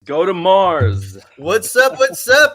go to Mars. What's up,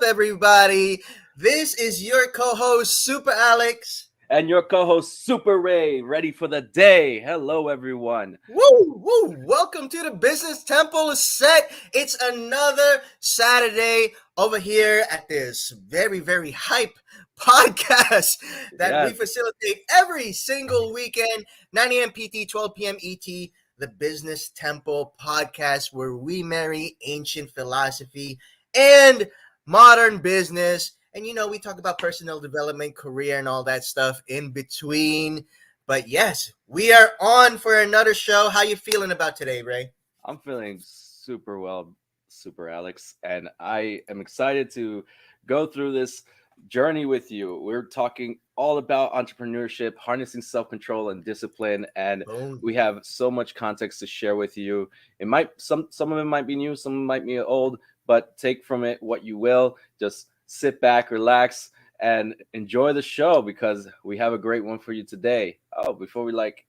everybody? This is your co-host, Super Alex. And your co-host Super Ray, ready for the day. Hello, everyone. Woo! Welcome to the Business Temple set. It's another Saturday over here at this very hype podcast that we Yes. facilitate every single weekend, 9 a.m. PT, 12 p.m. ET, the Business Temple podcast, where we marry ancient philosophy and modern business. And we talk about personal development, career, and all that stuff in between. But yes, we are on for another show. How you feeling about today, Ray? I'm feeling super well, Super Alex, and I am excited to go through this journey with you. We're talking all about entrepreneurship, harnessing self-control and discipline, and Boom. we have so much context to share with you. It might some of it might be new, some might be old, but take from it what you will. Just sit back, relax, and enjoy the show because we have a great one for you today. Oh, before we let's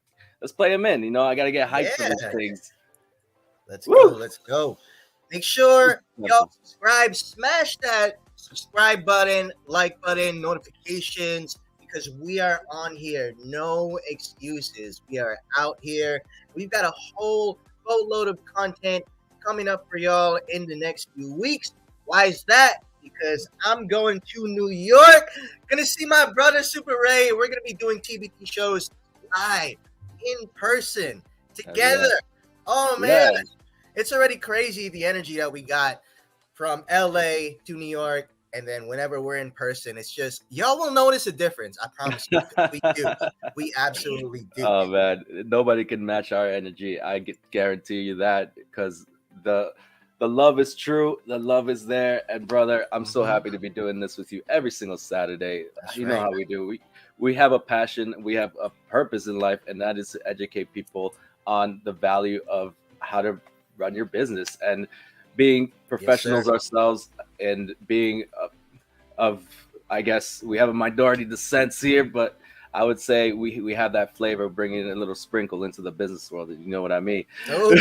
play them in. I gotta get hyped for Yeah. these things. Let's Woo! go. Make sure y'all subscribe, smash that subscribe button, like button, notifications, because we are on here. No excuses. We are out here. We've got a whole boatload of content coming up for y'all in the next few weeks. Why is that? Because I'm going to New York, gonna see my brother Super Ray. We're gonna be doing TBT shows live, in person, together. Oh man, it's already crazy the energy that we got from LA to New York, and then whenever we're in person, it's just y'all will notice a difference. I promise you, we do. We absolutely do. Oh man, nobody can match our energy. Guarantee you that because the love is true, the love is there, and brother, I'm so happy to be doing this with you every single Saturday. That's you right. know how we do. We have a passion, we have a purpose in life, and that is to educate people on the value of how to run your business and being professionals ourselves and being I guess we have a minority dissent here, but I would say we have that flavor, bringing a little sprinkle into the business world. You know what I mean? Oh,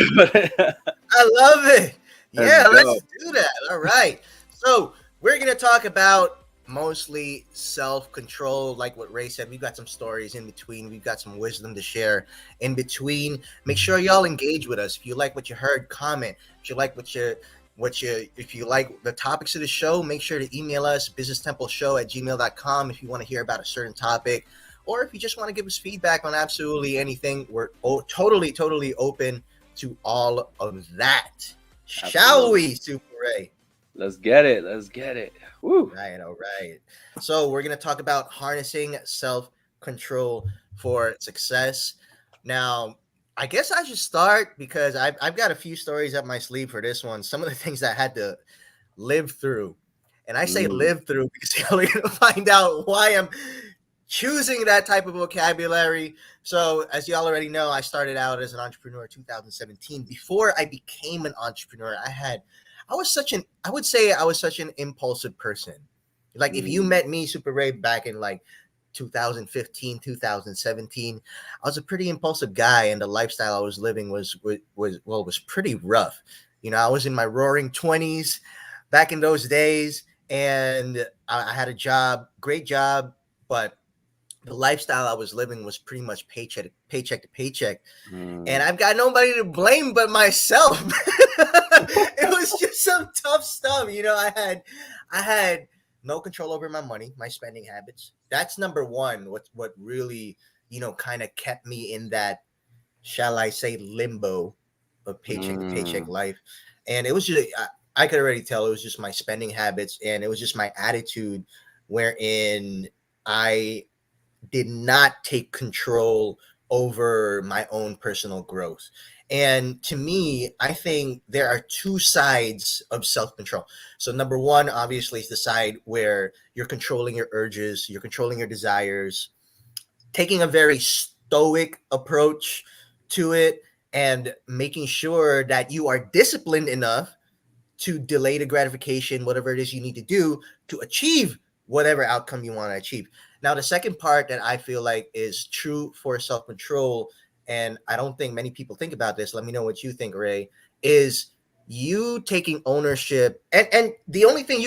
I love it. Yeah, let's do that. All right. So we're going to talk about mostly self-control. Like what Ray said, we've got some stories in between. We've got some wisdom to share in between. Make sure y'all engage with us. If you like what you heard, comment. If you like if you like the topics of the show, make sure to email us, businesstempleshow@gmail.com, if you want to hear about a certain topic, or if you just want to give us feedback on absolutely anything. We're totally open to all of that. Absolutely. Shall we, Super Ray? Let's get it. Woo. Right, all right. So we're going to talk about harnessing self-control for success. Now, I guess I should start because I've got a few stories up my sleeve for this one. Some of the things that I had to live through. And I say live through because y'all are going to find out why I'm choosing that type of vocabulary. So as y'all already know, I started out as an entrepreneur in 2017. Before I became an entrepreneur, I would say I was such an impulsive person. Like if you met me, Super Ray, back in like 2015, 2017, I was a pretty impulsive guy, and the lifestyle I was living was pretty rough. I was in my roaring 20s back in those days, and I had a job, great job, but the lifestyle I was living was pretty much paycheck to paycheck. And I've got nobody to blame but myself. It was just some tough stuff. I had no control over my money, my spending habits. That's number one. What really, kind of kept me in that, shall I say, limbo of paycheck to paycheck life. And it was just, I could already tell it was just my spending habits, and it was just my attitude wherein I did not take control over my own personal growth. And to me, I think there are two sides of self-control. So number one, obviously, is the side where you're controlling your urges, you're controlling your desires, taking a very stoic approach to it, and making sure that you are disciplined enough to delay the gratification, whatever it is you need to do to achieve whatever outcome you want to achieve. Now, the second part that I feel like is true for self-control, and I don't think many people think about this, let me know what you think, Ray, is you taking ownership, and the only thing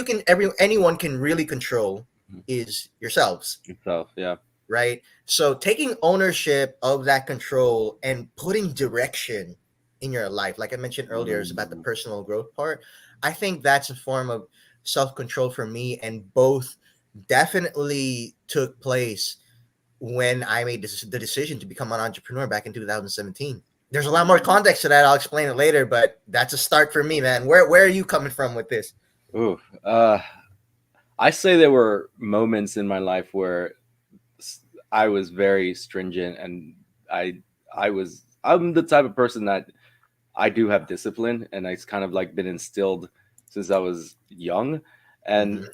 anyone can really control is yourselves, Yourself, yeah. right? So taking ownership of that control and putting direction in your life, like I mentioned earlier, is about the Mm, personal growth part. I think that's a form of self-control for me, and both definitely took place when I made the decision to become an entrepreneur back in 2017. There's a lot more context to that. I'll explain it later, but that's a start for me, man. Where are you coming from with this? ooh, I say there were moments in my life where I was very stringent, and I I'm the type of person that I do have discipline, and it's kind of like been instilled since I was young. And Mm-hmm.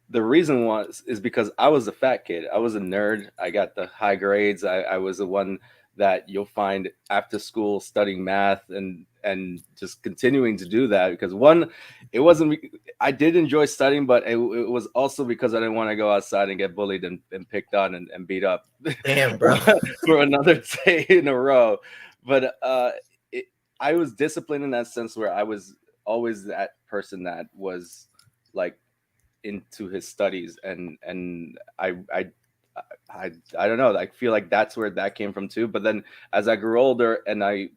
the reason was is because I was a fat kid. I was a nerd. I got the high grades. I was the one that you'll find after school studying math and just continuing to do that because one, it wasn't. I did enjoy studying, but it was also because I didn't want to go outside and get bullied and picked on and beat up Damn, bro. for another day in a row. But it, I was disciplined in that sense where I was always that person that was like into his studies and I don't know, I feel like that's where that came from too. But then as I grew older and I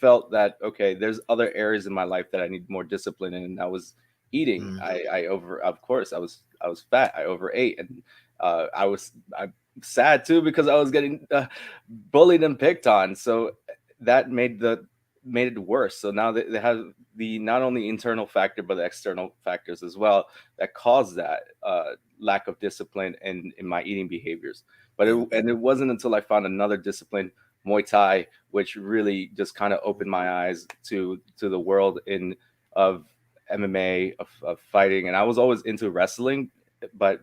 felt that okay, there's other areas in my life that I need more discipline in, and that was eating. Mm. I over of course I was fat, I overate, and I'm sad too because I was getting bullied and picked on, so that made it worse. So now they have the not only internal factor but the external factors as well that caused that lack of discipline in my eating behaviors. But it wasn't until I found another discipline, Muay Thai, which really just kind of opened my eyes to the world in of MMA, of fighting. And I was always into wrestling, but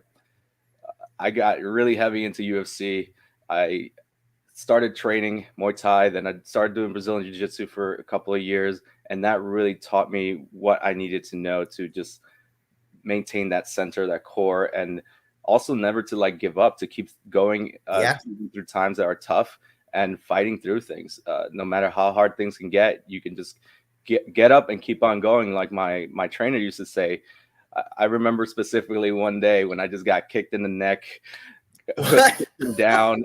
I got really heavy into UFC. I started training Muay Thai, then I started doing Brazilian Jiu Jitsu for a couple of years, and that really taught me what I needed to know to just maintain that center, that core, and also never to like give up, to keep going Yeah. through times that are tough and fighting through things. No matter how hard things can get, you can just get up and keep on going. Like my trainer used to say. I remember specifically one day when I just got kicked in the neck, What? down,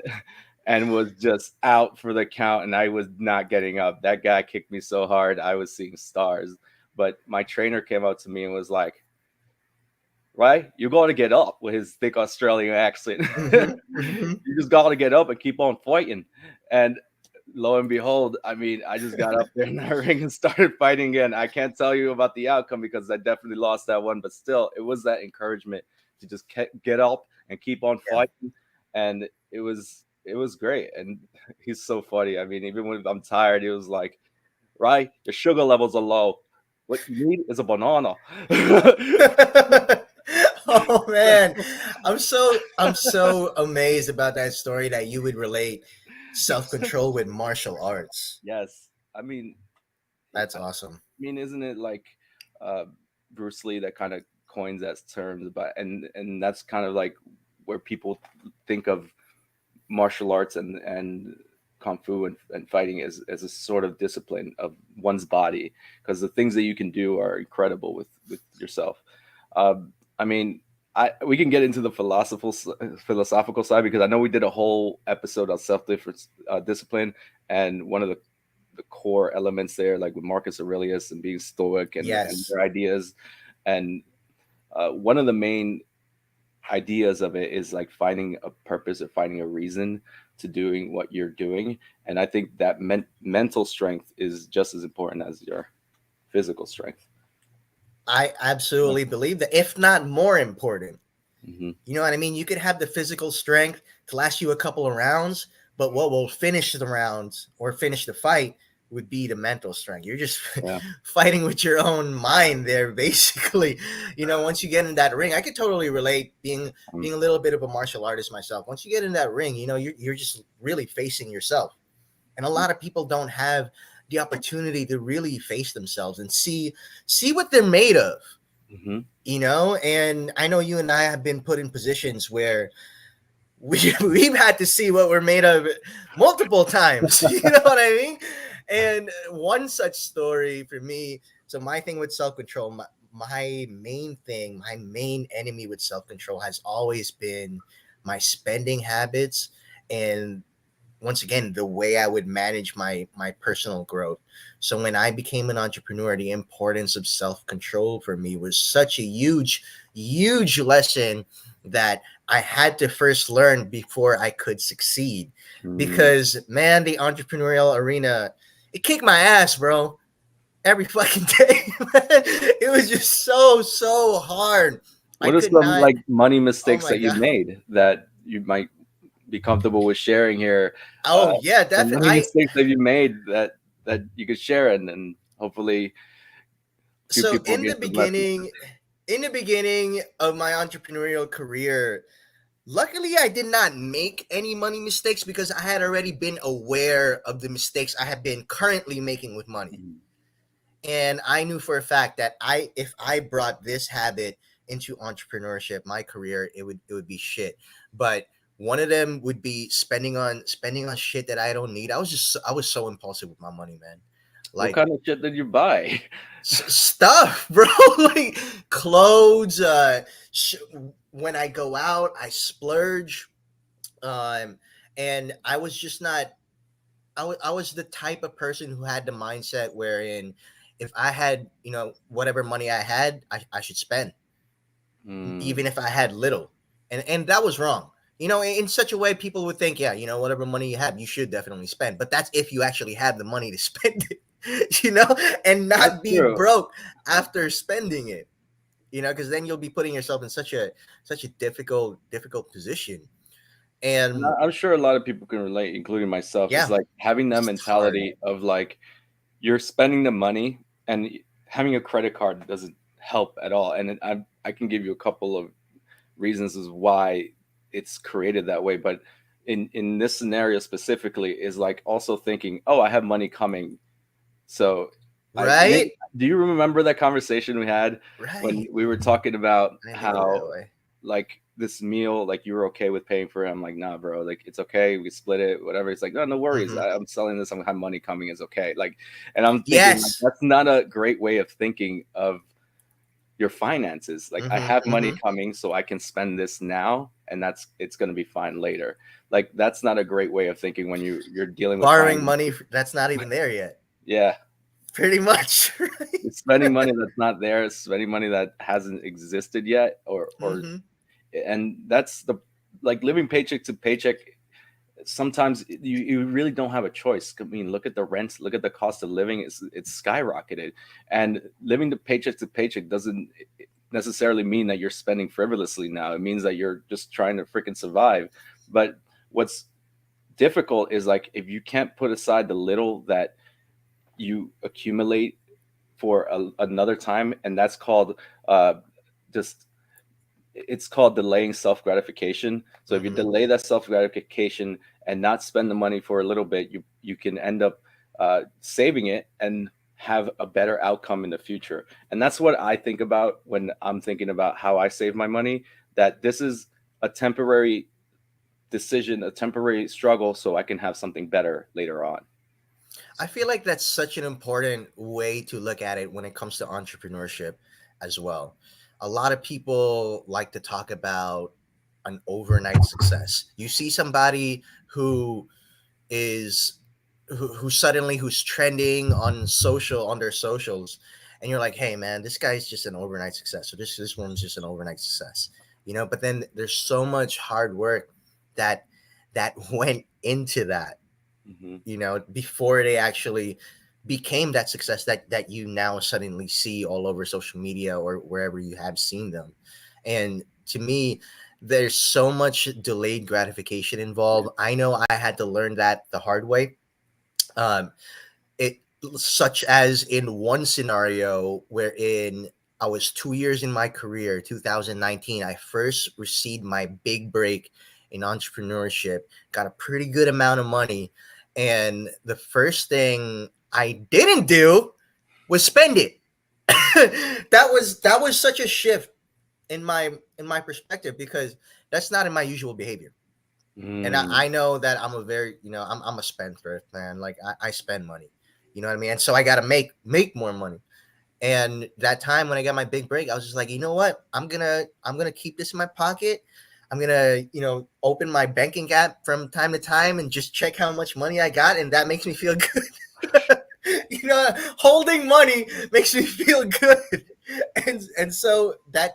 and was just out for the count, and I was not getting up. That guy kicked me so hard I was seeing stars. But my trainer came up to me and was like, right? You got to get up, with his thick Australian accent. Mm-hmm. Mm-hmm. You just got to get up and keep on fighting. And lo and behold, I mean, I just got up there in that ring and started fighting again. I can't tell you about the outcome because I definitely lost that one, but still, it was that encouragement to just get up and keep on Yeah. fighting. And it was great. And he's so funny. I mean, even when I'm tired, he was like, right, your sugar levels are low. What you need is a banana. Oh man, I'm so amazed about that story that you would relate self-control with martial arts. Yes. I mean, That's awesome. isn't it like uh, Bruce Lee that kind of coins that terms about, and that's kind of like where people think of martial arts and kung fu and fighting as a sort of discipline of one's body, because the things that you can do are incredible with yourself. I mean, we can get into the philosophical side because I know we did a whole episode on self discipline, and one of the core elements there, like with Marcus Aurelius and being stoic and Yes. their ideas. And one of the main ideas of it is like finding a purpose or finding a reason to doing what you're doing. And I think that mental strength is just as important as your physical strength. I absolutely believe that, if not more important. Mm-hmm. You know what I mean? You could have the physical strength to last you a couple of rounds, but what will finish the rounds or finish the fight would be the mental strength. You're just Yeah. fighting with your own mind there, basically. Once you get in that ring, I could totally relate being a little bit of a martial artist myself. Once you get in that ring, you're just really facing yourself. And a lot of people don't have the opportunity to really face themselves and see what they're made of. Mm-hmm. And I know you and I have been put in positions where we've had to see what we're made of multiple times. You know what I mean? And one such story for me So my thing with self control, my main thing, my main enemy with self control has always been my spending habits, and once again the way I would manage my personal growth. So when I became an entrepreneur, the importance of self-control for me was such a huge lesson that I had to first learn before I could succeed. Mm. Because man, the entrepreneurial arena, it kicked my ass, bro, every fucking day. It was just so hard. I What are could some not. like money Oh mistakes my that you god. made that you might be comfortable with sharing here? Oh yeah, Some definitely. money I mistakes that you made that you could share, and hopefully a few so people get some lessons. in the beginning of my entrepreneurial career, luckily I did not make any money mistakes because I had already been aware of the mistakes I have been currently making with money. Mhm. And I knew for a fact that if I brought this habit into entrepreneurship, my career, it would be shit. But one of them would be spending on shit that I don't need. I was so impulsive with my money, man. What Like kind of shit did you buy? stuff, bro. Like clothes. When I go out, I splurge. Um, and I was just not. I was the type of person who had the mindset wherein if I had, whatever money I had, I should spend, Mm, even if I had little. And that was wrong. In such a way, people would think, yeah, whatever money you have, you should definitely spend. But that's if you actually have the money to spend it, and that's not be true. broke after spending it. Because then you'll be putting yourself in such a difficult position. And And I'm sure a lot of people can relate, including myself. It's yeah, like having that it's hard. mentality of like you're spending the money, and having a credit card doesn't help at all. And I can give you a couple of reasons as why it's created that way. But in this scenario specifically, is like also thinking, oh, I have money coming. So Right? do you remember that conversation we had when Right. we were talking about I didn't think of it that how way. like this meal, like you were okay with paying for it? I'm like, nah, bro, like it's okay, we split it, whatever. It's like, no, no worries. Hmm. I'm selling this. I'm gonna have money coming. It's okay. Like, and I'm thinking like Yes. that's not a great way of thinking of your finances. Like I Hmm. have money Hmm. coming, so I can spend this now, and it's gonna be fine later. Like that's not a great way of thinking when you're dealing with Borrowing money finances. that's not even there yet. Yeah, Pretty much. it's spending money that's not there. It's spending money that hasn't existed yet, or Hmm. and that's the like living paycheck to paycheck. Sometimes you really don't have a choice. I mean, look at the rents, look at the cost of living. It's skyrocketed, and living the paycheck to paycheck doesn't necessarily mean that you're spending frivolously now. It means that you're just trying to freaking survive. But what's difficult is like if you can't put aside the little that you accumulate for another time, and that's called uh, just it's called delaying self gratification. So if you Hmm. delay that self gratification and not spend the money for a little bit, you can end up saving it and have a better outcome in the future. And that's what I think about when I'm thinking about how I save my money. That this is a temporary decision, a temporary struggle, so I can have something better later on. I feel like that's such an important way to look at it when it comes to entrepreneurship as well. A lot of people like to talk about an overnight success. You see somebody who is who's trending on their socials, and you're like, hey man, this guy's just an overnight success, or this woman's just an overnight success. But then there's so much hard work that went into that, Hmm. before they actually became that success that you now suddenly see all over social media or wherever you have seen them. And to me, there's so much delayed gratification involved. I know I had to learn that the hard way. Um, it Such as in one scenario wherein I was 2 years in my career, 2019, I first received my big break in entrepreneurship, got a pretty good amount of money, and the first thing I didn't do was spend it. That was such a shift in my perspective, because that's not in my usual behavior. And Mm. I know that I'm a very, I'm a spendthrift, man. Like I spend money, you know what I mean? And so I got to make more money. And that time when I got my big break, I was just like, you know what? I'm gonna keep this in my pocket. I'm gonna, open my banking app from time to time and just check how much money I got, and that makes me feel good. Holding money makes me feel good. And so that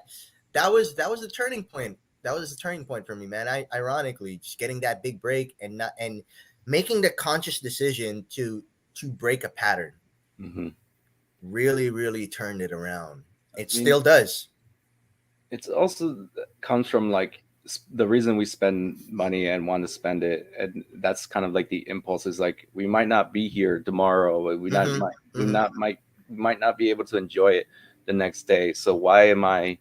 was the turning point. That was the turning point for me, man. I ironically just getting that big break and making the conscious decision to break a pattern Hmm. really, really turned it around. I It mean, still does. it's also comes from like the reason we spend money and want to spend it, and that's kind of like the impulse is like we might not be here tomorrow, Mm-hmm. we Mm-hmm. not might not be able to enjoy it the next day. So why am I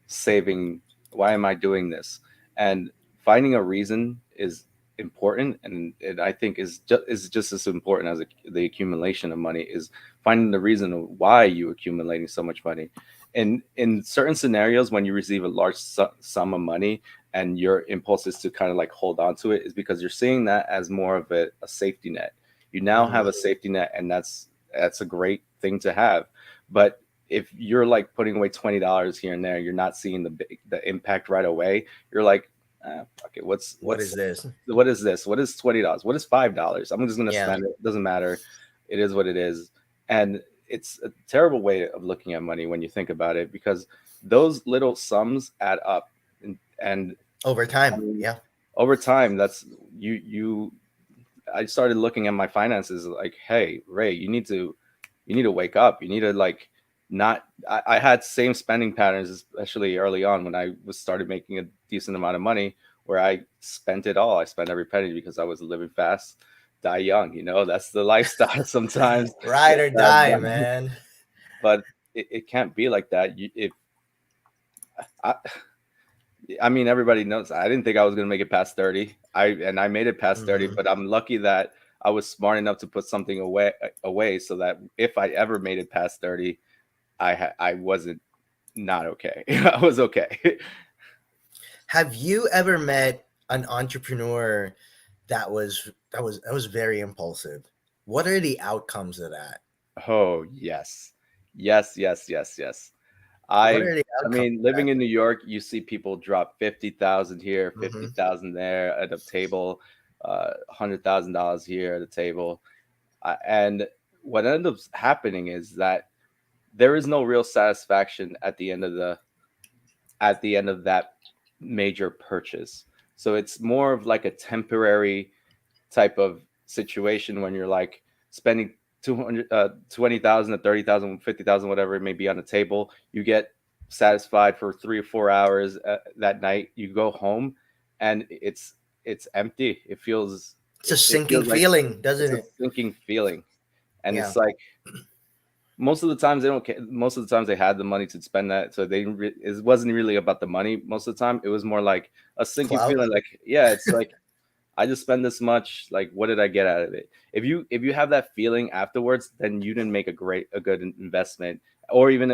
saving? Why am I doing this? And finding a reason is important, and it, I think is just as important as the accumulation of money is finding the reason of why you accumulating so much money. And in certain scenarios, when you receive a large sum of money and your impulse is to kind of like hold on to it, is because you're seeing that as more of a safety net. You now have Mm-hmm. a safety net, and that's a great thing to have. But if you're like putting away $20 here and there, you're not seeing the impact right away. You're like, fuck it. What is this? What is this? What is $20? What is $5? I'm just gonna Yeah. spend it. Doesn't matter. It is what it is. And it's a terrible way of looking at money when you think about it, because those little sums add up. And Over I time. mean, Yeah. over time, that's you. I started looking at my finances like, hey, Ray, you need to wake up. You need to like not. I had same spending patterns, especially early on when I was started making a decent amount of money, where I spent it all. I spent every penny because I was living fast, die young. That's the lifestyle sometimes. Ride or die, man. But it can't be like that. If I, I mean, everybody knows I didn't think I was gonna make it past 30. I made it past 30, Mm-hmm. but I'm lucky that I was smart enough to put something away so that if I ever made it past 30, I wasn't not okay. I was okay. Have you ever met an entrepreneur that was very impulsive? What are the outcomes of that? Oh yes, yes, yes, yes, yes. What are the I outcomes mean, of that? living in New York, you see people drop 50,000 here, Mm-hmm. 50,000 there at a table, $100,000 here at a table, and what ends up happening is that there is no real satisfaction at the end of that major purchase. So it's more of like a temporary type of situation when you're like spending 200 20,000 to 30,000, 50,000, whatever it may be on the table. You get satisfied for 3 or 4 hours that night. You go home and it's empty. It's a It sinking feels like feeling, it's doesn't a it? sinking feeling. And Yeah. it's like most of the times they don't care. Most of the times they had the money to spend that, so it wasn't really about the money. Most of the time, it was more like a sinking Clout. feeling. Like, yeah, it's like I just spend this much. Like, what did I get out of it? If you have that feeling afterwards, then you didn't make a good investment, or even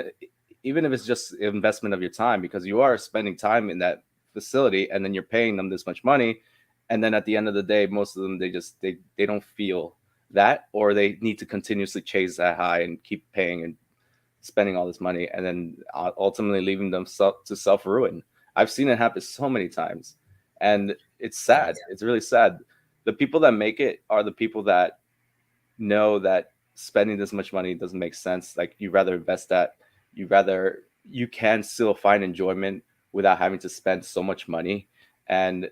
if it's just investment of your time, because you are spending time in that facility, and then you're paying them this much money, and then at the end of the day, most of them they don't feel that, or they need to continuously chase that high and keep paying and spending all this money, and then ultimately leaving them to self ruin. I've seen it happen so many times, and it's Yeah. sad. It's really sad. The people that make it are the people that know that spending this much money doesn't make sense. Like you rather invest that, you can still find enjoyment without having to spend so much money, and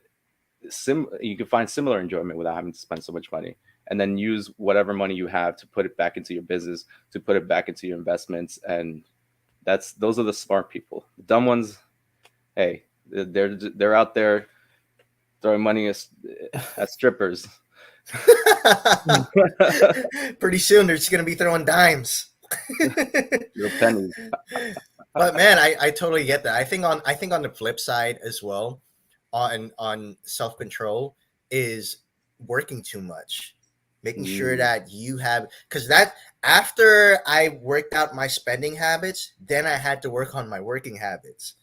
you can find similar enjoyment without having to spend so much money, and then use whatever money you have to put it back into your business, to put it back into your investments. And those are the smart people. The dumb ones, hey, they're out there throwing money at strippers. Pretty soon they're just gonna be throwing dimes. Little pennies. But man, I totally get that. I think on the flip side as well, on self control is working too much, making sure Mm. that you have, because that after I worked out my spending habits, then I had to work on my working habits.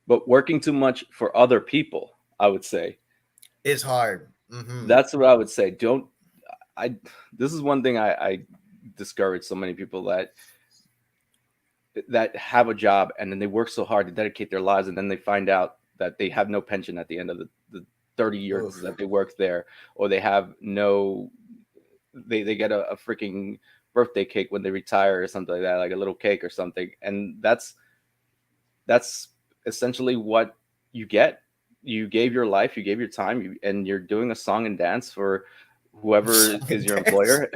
But working too much for other people, I would say. It's hard. Hmm. That's what I would say. Don't I This is one thing I discourage so many people, that that have a job and then they work so hard to dedicate their lives, and then they find out that they have no pension at the end of the 30 years Oof. that they worked there, or they have no, they get a freaking birthday cake when they retire or something like that, like a little cake or something. And that's essentially what you get. You gave your life, you gave your time, and you're doing a song and dance for whoever Song is and your dance. employer.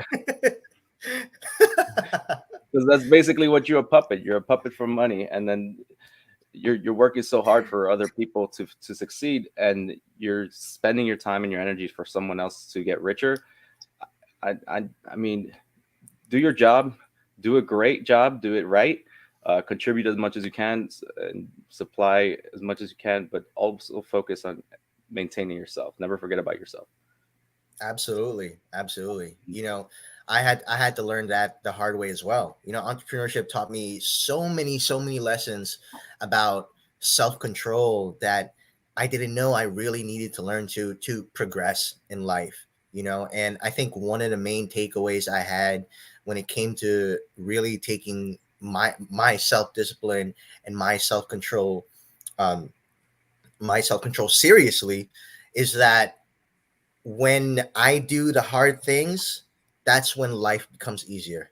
Because that's basically what you're, a puppet. You're a puppet for money, and then you're working so hard for other people to succeed, and you're spending your time and your energy for someone else to get richer. I mean, do your job, do a great job, do it right, contribute as much as you can, and supply as much as you can, but also focus on maintaining yourself. Never forget about yourself. Absolutely, absolutely. I had to learn that the hard way as well. Entrepreneurship taught me so many lessons about self-control that I didn't know I really needed to learn to progress in life. And I think one of the main takeaways I had when it came to really taking my self-discipline and um my self-control seriously is that when I do the hard things, that's when life becomes easier.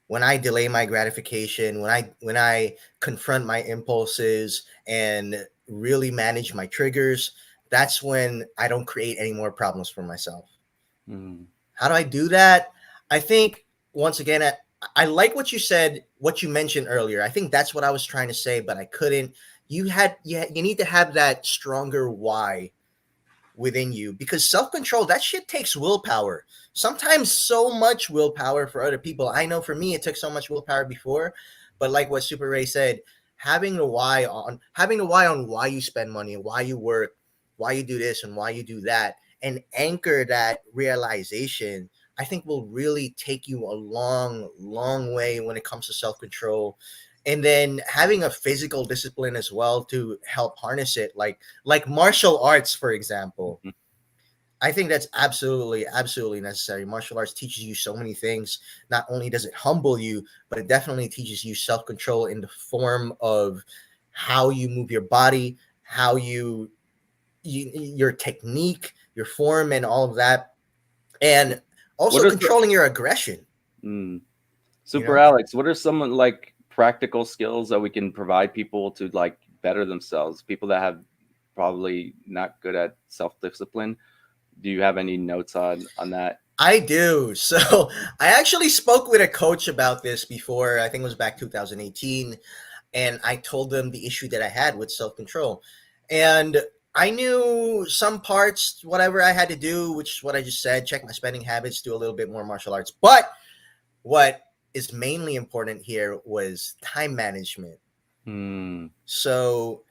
When I delay my gratification, when I confront my impulses and really manage my triggers, that's when I don't create any more problems for myself. Mm. How do I do that? I think once again, I like what you said, what you mentioned earlier. I think that's what I was trying to say, but I couldn't. You need to have that stronger why within you, because self-control, that shit takes willpower, sometimes so much willpower for other people. I know for me it took so much willpower before, but like what Super Ray said, having the why on why you spend money, why you work, why you do this and why you do that, and anchor that realization, I think will really take you a long way when it comes to self-control. And then having a physical discipline as well to help harness it, like martial arts, for example. Mhm. I think that's absolutely necessary. Martial arts teaches you so many things. Not only does it humble you, but it definitely teaches you self control in the form of how you move your body, how your technique, your form, and all of that, and What also are some, controlling your aggression. mm, You Super know, Alex, what are some like practical skills that we can provide people to like better themselves? People that have probably not good at self discipline. Do you have any notes on that? I do. So I actually spoke with a coach about this before. I think it was back 2018, and I told them the issue that I had with self control. And I knew some parts, whatever I had to do, which is what I just said, check my spending habits, do a little bit more martial arts. But what is mainly important here was time management. Hmm. So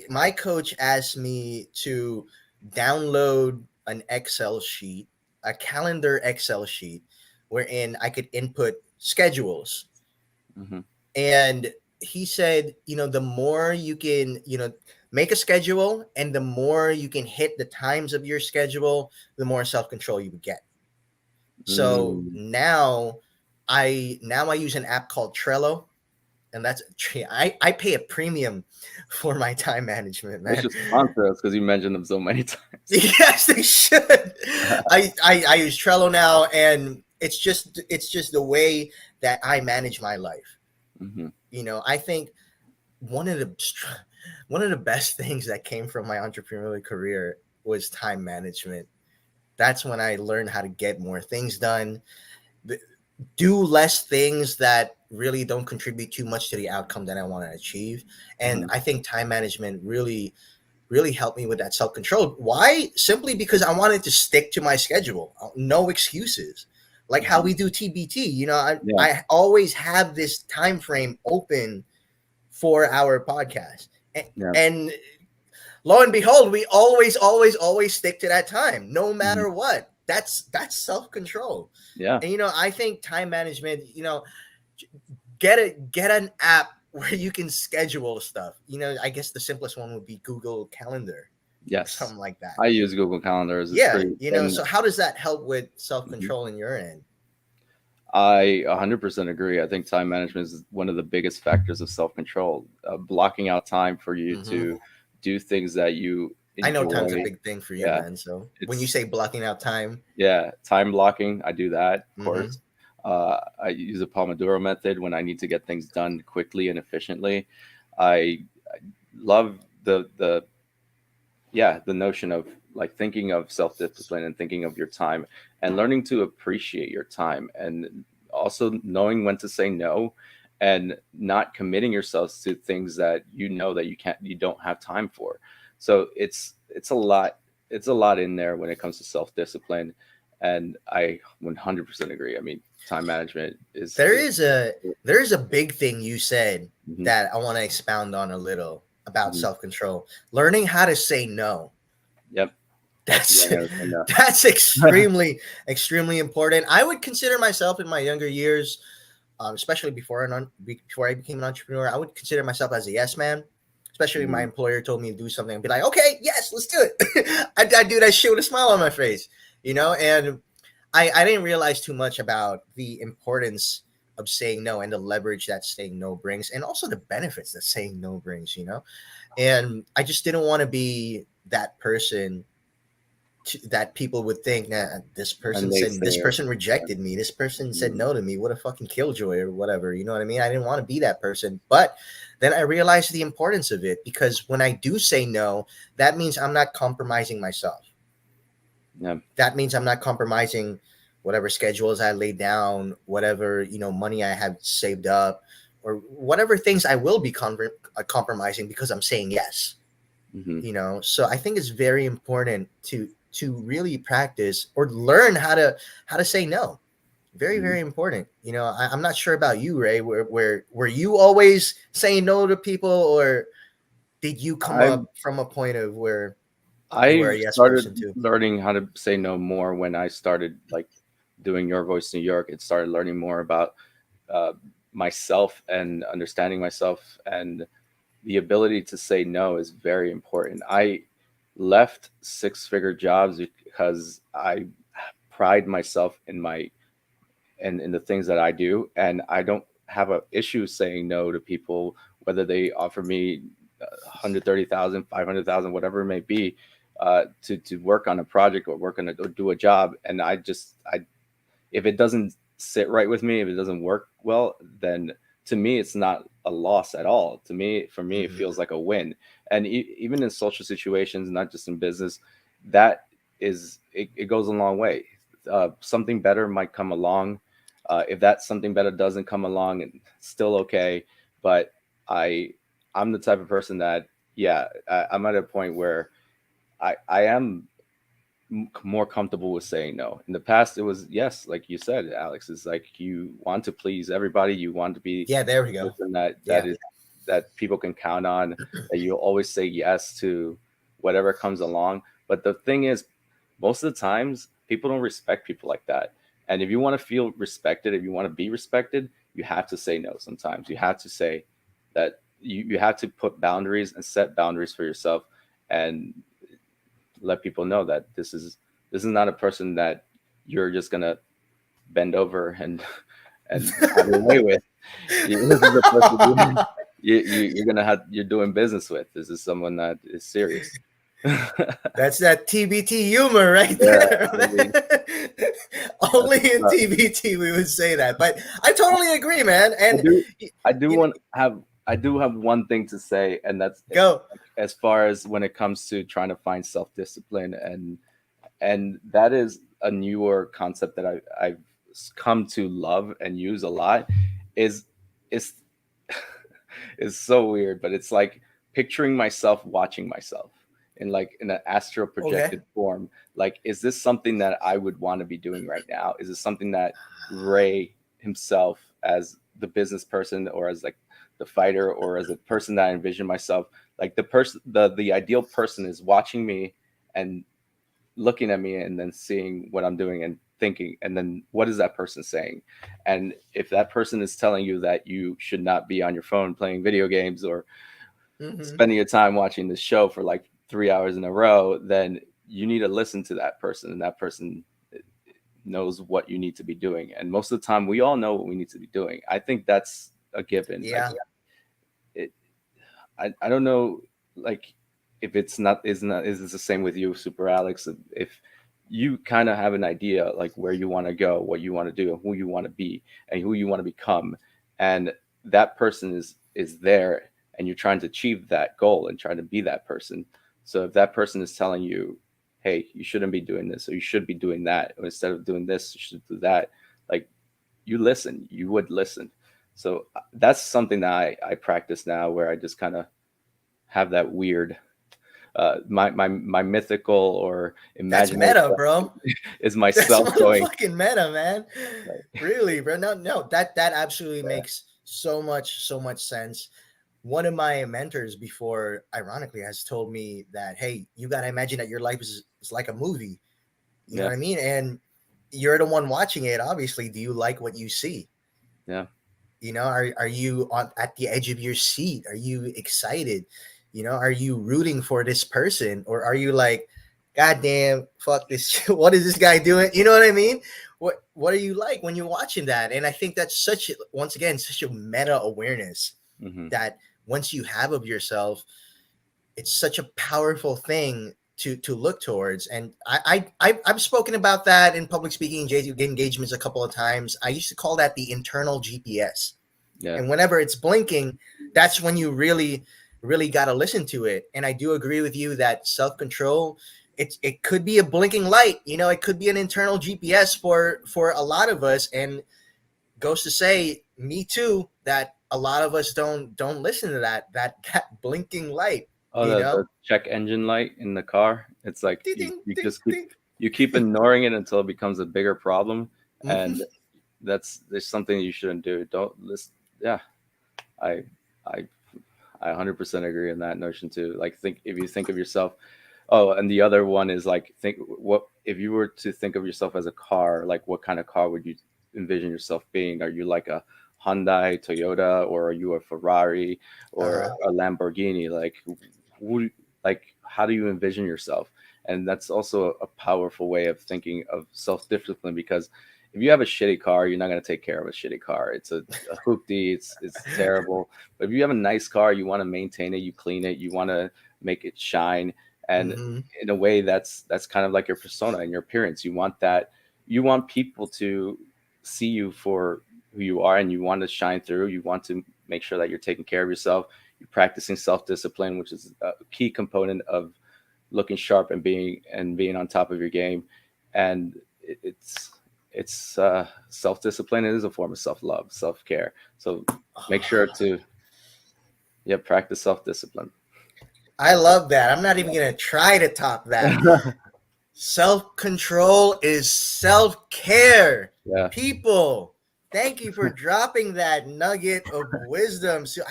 my coach asked me to download an Excel sheet, a calendar Excel sheet, wherein I could input schedules. Mm-hmm. And he said, the more you can, make a schedule, and the more you can hit the times of your schedule, the more self-control you would get. So Mm. now I use an app called Trello, and I pay a premium for my time management, They man. should sponsor us because you mentioned them so many times. Yes, they should. I use Trello now, and it's just the way that I manage my life. Hmm. I think one of the one of the best things that came from my entrepreneurial career was time management. That's when I learned how to get more things done, do less things that really don't contribute too much to the outcome that I want to achieve. And Hmm. I think time management really helped me with that self control. Why? Simply because I wanted to stick to my schedule, no excuses. Like how Hmm. we do TBT, Yeah. I always have this time frame open for our podcast. Yeah. And lo and behold, we always stick to that time, no Hmm. matter what. That's self control. Yeah. And I think time management. Get an app where you can schedule stuff. I guess the simplest one would be Google Calendar or Yes. something like that. I use Google Calendars. It's Yeah, great. And so how does that help with self mhm, control in your end? I 100% agree. I think time management is one of the biggest factors of self control. Blocking out time for you Hmm. to do things that you I know time's a enjoy. big thing for you, Yeah, man. So when you it's say blocking out time, yeah, time blocking. I do that, of hmm course. I use a Pomodoro method when I need to get things done quickly and efficiently. I love the yeah, the notion of like thinking of self discipline and thinking of your time and learning to appreciate your time, and also knowing when to say no and not committing yourselves to things that you know that you don't have time for. So it's a lot, it's a lot in there when it comes to self discipline, and I 100% agree. I mean, time management there is is a there is a big thing you said mhm, that I want to expound on a little about mhm. self control. Learning how to say no. Yep, also That's learning how to say no. that's extremely important. I would consider myself in my younger years, especially before I became an entrepreneur, I would consider myself as a yes man. Especially if my Mhm, employer told me to do something, I'd be like, okay, yes, let's do it. I do that shit with a smile on my face, and I didn't realize too much about the importance of saying no and the leverage that saying no brings, and also the benefits that saying no brings. And I just didn't want to be that person that people would think that and this naysayer. person rejected me, this person said Mhm, no to me, what a fucking killjoy or whatever, you know what I mean? I didn't want to be that person, but then I realized the importance of it, because when I do say no, that means I'm not compromising myself. yeah. That means I'm not compromising whatever schedules I laid down, whatever money I have saved up, or whatever things I will be compromising because I'm saying yes. Mhm, So I think it's very important to really practice or learn how to say no. Very, mhm. very important. I'm not sure about you, Ray. Where were you always saying no to people, or did you come I up from a point of where you were I a yes started person too? learning how to say no more when I started like doing Your Voice New York. It started learning more about uh, myself and understanding myself, and the ability to say no is very important. I left six-figure jobs because I pride myself in my and in the things that I do, and I don't have a issue saying no to people, whether they offer me 130,000, 500,000, whatever it may be, to work on a project or work on or do a job, and I if it doesn't sit right with me, if it doesn't work well, then to me it's not a loss at all. For me, it Hmm. feels like a win. And even in social situations, not just in business, that it goes a long way. Something better might come along. If that something better doesn't come along, and still okay. But I I'm the type of person that yeah, I'm at a point where I am more comfortable with saying no. In the past, it was yes, like you said, Alex. It's like you want to please everybody. You want to be Yeah, there we the go. person that Yeah. is that people can count on. That you'll always say yes to whatever comes along. But the thing is, most of the times, people don't respect people like that. And if you want to feel respected, if you want to be respected, you have to say no. Sometimes you have to say that you have to put boundaries and set boundaries for yourself, and let people know that this is not a person that you're just gonna bend over and have your way with. This is a person you're gonna have you're doing business with. This is someone that is serious. Yeah, That's that TBT humor right there, I mean man. that's Only what's in up. TBT we would say that, but I totally agree, man. I And do y- I do you know, want have I do have one thing to say, and that's go. as far as when it comes to trying to find self discipline, and that is a newer concept that I've come to love and use a lot. Is is so weird, but it's like picturing myself watching myself in like in an astral Okay. projected form. Like, is this something that I would want to be doing right now? Is this something that Ray himself, as the business person, or as like the fighter, or as a person that I envision myself, like the ideal person is watching me and looking at me and then seeing what I'm doing and thinking, and then what is that person saying? And if that person is telling you that you should not be on your phone playing video games or Hmm. spending your time watching this show for like 3 hours in a row, then you need to listen to that person. And that person knows what you need to be doing, and most of the time we all know what we need to be doing. I think that's a given. Like Yeah. it, I don't know, like if it's not is it the same with you, Super Alex? If you kind of have an idea like where you want to go, what you want to do, who you want to be, and who you want to become, and that person is there, and you're trying to achieve that goal and trying to be that person. So if that person is telling you, "Hey, you shouldn't be doing this, or you should be doing that, or instead of doing this, you should do that," like you listen, you would listen. So that's something that I practice now, where I just kind of have that weird my mythical or That's imaginary meta, self bro. is That's myself going motherfucking meta, man. like, Really, bro. No, no, that absolutely yeah, makes so much sense. One of my mentors before, ironically, has told me that, hey, you gotta imagine that your life is like a movie. You know yeah, what I mean? And you're the one watching it. Obviously, do you like what you see? yeah. You know, are you on at the edge of your seat? Are you excited? You know, are you rooting for this person, or are you like, God damn, fuck this? What is this guy doing? You know what I mean? What are you like when you're watching that? And I think that's once again such a meta awareness Hmm. that once you have of yourself, it's such a powerful thing to look towards. And I've spoken about that in public speaking engagements a couple of times. I used to call that the internal GPS. Yeah. And whenever it's blinking, that's when you really got to listen to it. And I do agree with you that self-control, it could be a blinking light, you know, it could be an internal GPS for a lot of us. And goes to say, me too, that a lot of us don't listen to that blinking light, Oh, you the know. check engine light in the car. It's like Ding, you, ding, you ding, just keep ding. you keep ignoring it until it becomes a bigger problem, and Mhm. there's something you shouldn't do. Don't listen. Yeah, I I I 100% agree on that notion too. Like, think if you think of yourself. Oh, and the other one is like, think what if you were to think of yourself as a car, like what kind of car would you envision yourself being? Are you like a Hyundai, Toyota, or are you a Ferrari or Uh-huh. a Lamborghini? Like who like how do you envision yourself? And that's also a powerful way of thinking of self-discipline, because if you have a shitty car, you're not going to take care of a shitty car. It's a hoopty, it's terrible. But if you have a nice car, you want to maintain it, you clean it, you want to make it shine. And Hmm. in a way, that's kind of like your persona and your appearance. You want that, you want people to see you for who you are, and you want to shine through. You want to make sure that you're taking care of yourself. You're practicing self-discipline, which is a key component of looking sharp and being on top of your game. And it's self-discipline. It is a form of self-love, self-care. So make sure to, yeah, practice self-discipline. I love that. I'm not even gonna try to top that. Self control is self care. Yeah. People, thank you for dropping that nugget of wisdom. So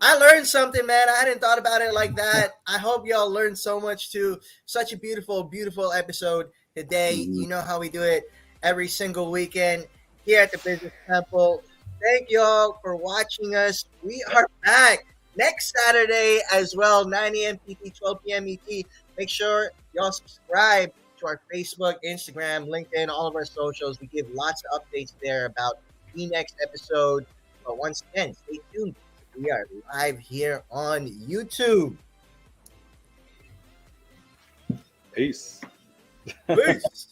I learned something, man. I hadn't thought about it like that. I hope y'all learned so much too. Such a beautiful episode today. Mhm. You know how we do it every single weekend here at the Business Temple. Thank y'all for watching us. We are back next Saturday as well, 9 a.m. PT, 12 p.m. ET. Make sure y'all subscribe to our Facebook, Instagram, LinkedIn, all of our socials. We give lots of updates there about the next episode. But once again, stay tuned. We are live here on YouTube. Peace. Peace.